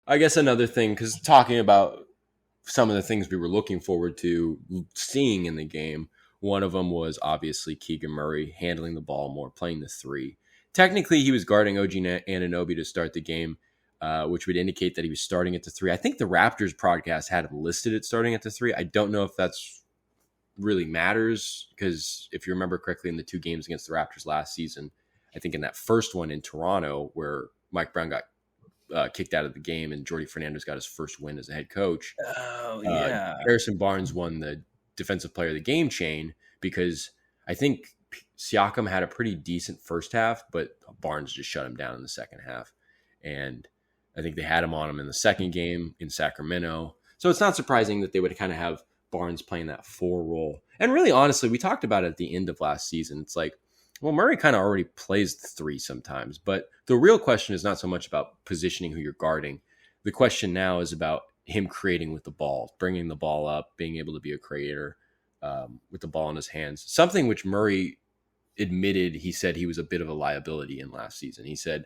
I guess another thing, because talking about some of the things we were looking forward to seeing in the game, one of them was obviously Keegan Murray handling the ball more, playing the three. Technically, he was guarding OG Anunoby to start the game, which would indicate that he was starting at the three. I think the Raptors broadcast had him listed at starting at the three. I don't know if that's really matters because if you remember correctly, in the two games against the Raptors last season, I think in that first one in Toronto where Mike Brown got kicked out of the game and Jordi Fernandez got his first win as a head coach, Oh uh, yeah. Harrison Barnes won the defensive player of the game chain because I think Siakam had a pretty decent first half, but Barnes just shut him down in the second half. And I think they had him on him in the second game in Sacramento. So it's not surprising that they would kind of have Barnes playing that four role. And really, honestly, we talked about it at the end of last season. It's like, well, Murray kind of already plays the three sometimes, but the real question is not so much about positioning who you're guarding. The question now is about him creating with the ball, bringing the ball up, being able to be a creator with the ball in his hands. Something which Murray admitted he said he was a bit of a liability in last season. He said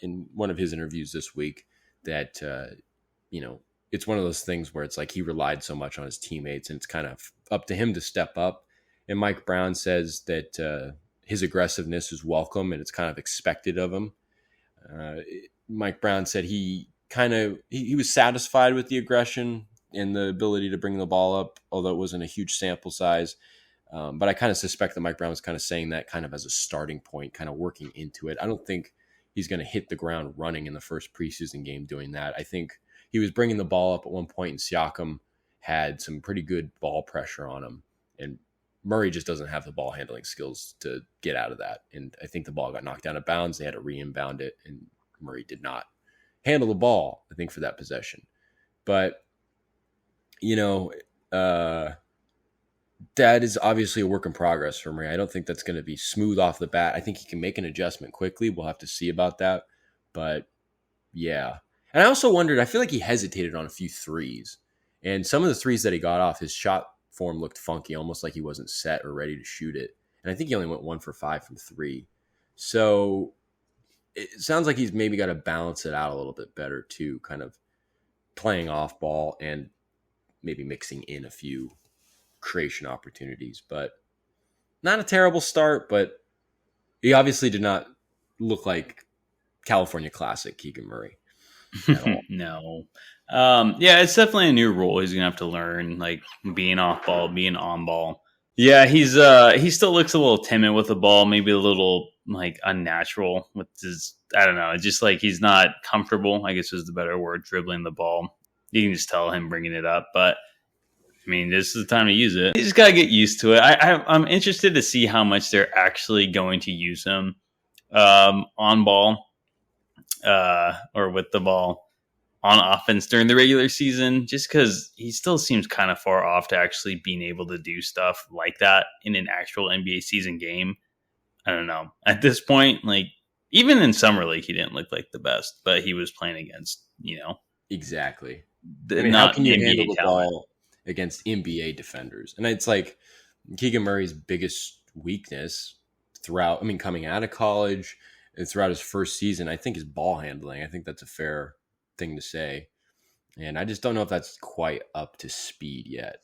in one of his interviews this week that, it's one of those things where it's like he relied so much on his teammates and it's kind of up to him to step up. And Mike Brown says that his aggressiveness is welcome and it's kind of expected of him. Mike Brown said he was satisfied with the aggression and the ability to bring the ball up, although it wasn't a huge sample size. But I kind of suspect that Mike Brown was kind of saying that kind of as a starting point, kind of working into it. I don't think he's going to hit the ground running in the first preseason game doing that. I think he was bringing the ball up at one point and Siakam had some pretty good ball pressure on him. And Murray just doesn't have the ball handling skills to get out of that. And I think the ball got knocked out of bounds. They had to re-inbound it, and Murray did not handle the ball, I think, for that possession. But, that is obviously a work in progress for Murray. I don't think that's going to be smooth off the bat. I think he can make an adjustment quickly. We'll have to see about that. But, yeah. And I also wondered, I feel like he hesitated on a few threes. And some of the threes that he got off, his shot form looked funky, almost like he wasn't set or ready to shoot it. And I think he only went 1 for 5 from three. So it sounds like he's maybe got to balance it out a little bit better too, kind of playing off ball and maybe mixing in a few creation opportunities. But not a terrible start, but he obviously did not look like California Classic Keegan Murray at all. No. Yeah, it's definitely a new role he's gonna have to learn, like being off ball, being on ball. Yeah, he still looks a little timid with the ball, maybe a little like unnatural with his, I don't know, just like he's not comfortable, I guess is the better word, dribbling the ball. You can just tell him bringing it up, but I mean, this is the time to use it. You just gotta get used to it. I'm interested to see how much they're actually going to use him on ball or with the ball on offense during the regular season, just because he still seems kind of far off to actually being able to do stuff like that in an actual NBA season game. I don't know. At this point, like even in summer league, he didn't look like the best, but he was playing against, Exactly. the, I mean, how not can you NBA handle the talent. ball against NBA defenders? And it's like Keegan Murray's biggest weakness throughout, I mean, coming out of college and throughout his first season, I think is ball handling. I think that's a fair thing to say. And I just don't know if that's quite up to speed yet.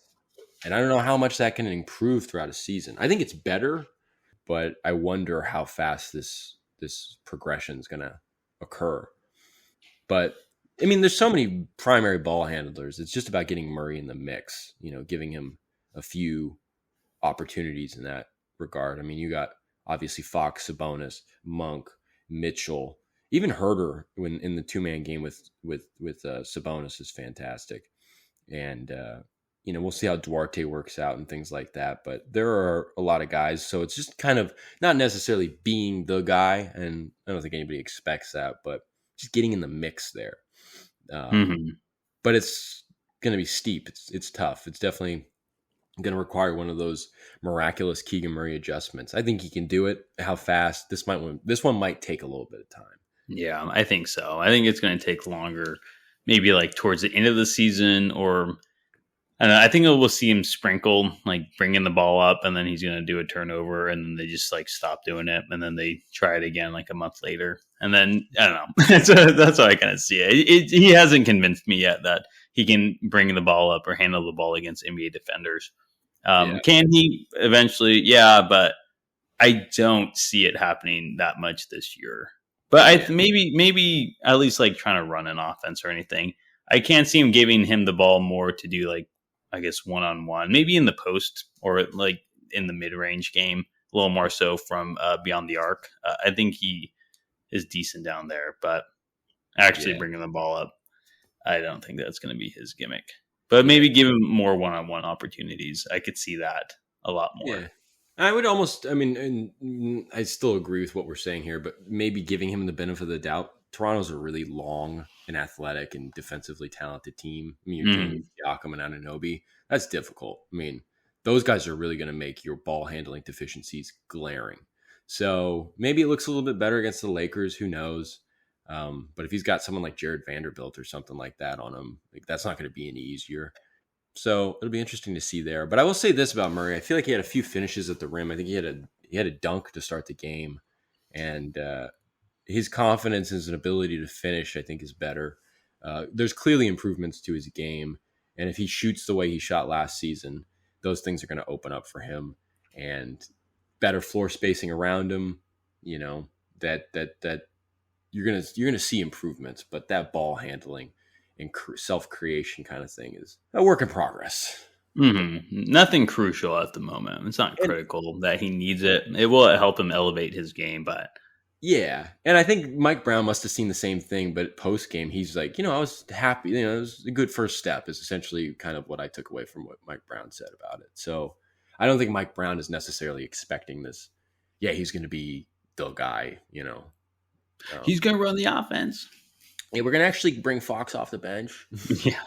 And I don't know how much that can improve throughout a season. I think it's better, but I wonder how fast this progression is going to occur. But I mean, there's so many primary ball handlers. It's just about getting Murray in the mix, giving him a few opportunities in that regard. I mean, you got obviously Fox, Sabonis, Monk, Mitchell, even Herter when in the 2-man game with Sabonis is fantastic. And, we'll see how Duarte works out and things like that. But there are a lot of guys. So it's just kind of not necessarily being the guy. And I don't think anybody expects that, but just getting in the mix there. But it's going to be steep. It's tough. It's definitely going to require one of those miraculous Keegan Murray adjustments. I think he can do it. How fast? This one might take a little bit of time. Yeah, I think so. I think it's going to take longer, maybe like towards the end of the season or And I think we'll see him sprinkle, like bringing the ball up, and then he's going to do a turnover, and then they just like stop doing it, and then they try it again like a month later, and then I don't know. That's how I kind of see it. He hasn't convinced me yet that he can bring the ball up or handle the ball against NBA defenders. Can he eventually? Yeah, but I don't see it happening that much this year. But maybe at least like trying to run an offense or anything. I can't see him giving him the ball more to do like, I guess, one-on-one, maybe in the post or like in the mid-range game, a little more so from beyond the arc. I think he is decent down there, but actually bringing the ball up, I don't think that's going to be his gimmick. But maybe give him more one-on-one opportunities. I could see that a lot more. Yeah. I would almost, I mean, and I still agree with what we're saying here, but maybe giving him the benefit of the doubt. Toronto's a really long and athletic and defensively talented team. I mean, you're dealing with Siakam and Anunoby. That's difficult. I mean, those guys are really going to make your ball handling deficiencies glaring. So maybe it looks a little bit better against the Lakers. Who knows? But if he's got someone like Jared Vanderbilt or something like that on him, like that's not going to be any easier. So it'll be interesting to see there. But I will say this about Murray: I feel like he had a few finishes at the rim. I think he had a dunk to start the game, and his confidence and his ability to finish, I think, is better. There's clearly improvements to his game, and if he shoots the way he shot last season, those things are going to open up for him, and better floor spacing around him. You know that you're gonna see improvements, but that ball handling and self-creation kind of thing is a work in progress. Nothing crucial at the moment. It's not critical that he needs it. It will help him elevate his game, but yeah. And I think Mike Brown must have seen the same thing, but post game, he's like, I was happy. It was a good first step is essentially kind of what I took away from what Mike Brown said about it. So I don't think Mike Brown is necessarily expecting this. Yeah, he's going to be the guy, he's going to run the offense. Yeah, we're going to actually bring Fox off the bench. Yeah.